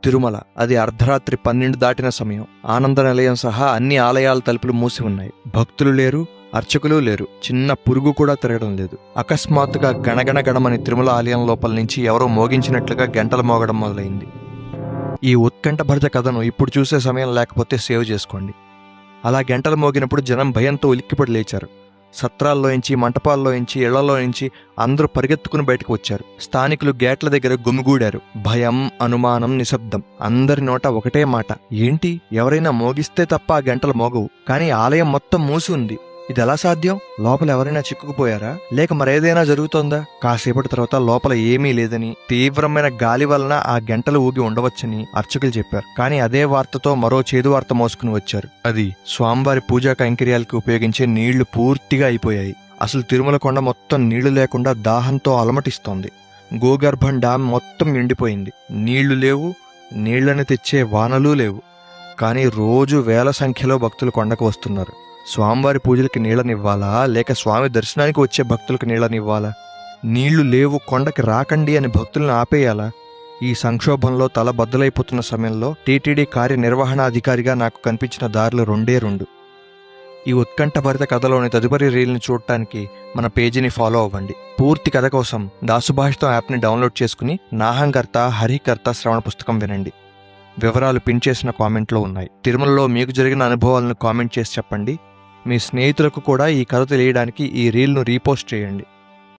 తిరుమల. అది అర్ధరాత్రి 12 దాటిన సమయం. ఆనంద నిలయం సహా అన్ని ఆలయాల తలుపులు మూసి ఉన్నాయి. భక్తులు లేరు, అర్చకులు లేరు, చిన్న పురుగు కూడా తిరగడం లేదు. అకస్మాత్తుగా గణగణ గణమని తిరుమల ఆలయం లోపల నుంచి ఎవరో మోగించినట్లుగా గంటలు మోగడం మొదలైంది. ఈ ఉత్కంఠభరిత కథను ఇప్పుడు చూసే సమయం లేకపోతే సేవ్ చేసుకోండి. అలా గంటలు మోగినప్పుడు జనం భయంతో ఉలిక్కిపడి లేచారు. సత్రాల్లోంచి, మంటపాల్లోంచి, ఇళ్లలోంచి అందరూ పరిగెత్తుకుని బయటకు వచ్చారు. స్థానికులు గేట్ల దగ్గర గుమిగూడారు. భయం, అనుమానం, నిశ్శబ్దం. అందరి నోట ఒకటే మాట, ఏంటి, ఎవరైనా మోగిస్తే తప్ప ఆ గంటలు మోగవు. కానీ ఆలయం మొత్తం మూసి ఉంది. ఇది ఎలా సాధ్యం? లోపల ఎవరైనా చిక్కుకుపోయారా, లేక మరేదైనా జరుగుతోందా? కాసేపటి తర్వాత లోపల ఏమీ లేదని, తీవ్రమైన గాలి వలన ఆ గంటలు ఊగి ఉండవచ్చని అర్చకులు చెప్పారు. కానీ అదే వార్తతో మరో చేదు వార్త మోసుకుని వచ్చారు. అది స్వామివారి పూజా కైంకర్యాలకి ఉపయోగించే నీళ్లు పూర్తిగా అయిపోయాయి. అసలు తిరుమల కొండ మొత్తం నీళ్లు లేకుండా దాహంతో అలమటిస్తోంది. గోగర్భం డామ్ మొత్తం ఎండిపోయింది. నీళ్లు లేవు, నీళ్లను తెచ్చే వానలు లేవు. కానీ రోజు వేల సంఖ్యలో భక్తులు కొండకు వస్తున్నారు. స్వామివారి పూజలకి నీళ్ళనివ్వాలా, లేక స్వామి దర్శనానికి వచ్చే భక్తులకు నీళ్ళనివ్వాలా? నీళ్లు లేవు, కొండకి రాకండి అని భక్తులను ఆపేయాలా? ఈ సంక్షోభంలో తల బద్దలైపోతున్న సమయంలో టీటీడీ కార్యనిర్వహణాధికారిగా నాకు కనిపించిన దారులు రెండే రెండు. ఈ ఉత్కంఠభరిత కథలోని తదుపరి రీల్ని చూడటానికి మన పేజీని ఫాలో అవ్వండి. పూర్తి కథ కోసం దాసుభాషితం యాప్ని డౌన్లోడ్ చేసుకుని నాహంకర్త, హరికర్త శ్రవణ పుస్తకం వినండి. వివరాలు పిన్ చేసిన కామెంట్లో ఉన్నాయి. తిరుమలలో మీకు జరిగిన అనుభవాలను కామెంట్ చేసి చెప్పండి. మీ స్నేహితులకు కూడా ఈ కథ తెలియడానికి ఈ రీల్ను రీపోస్ట్ చేయండి.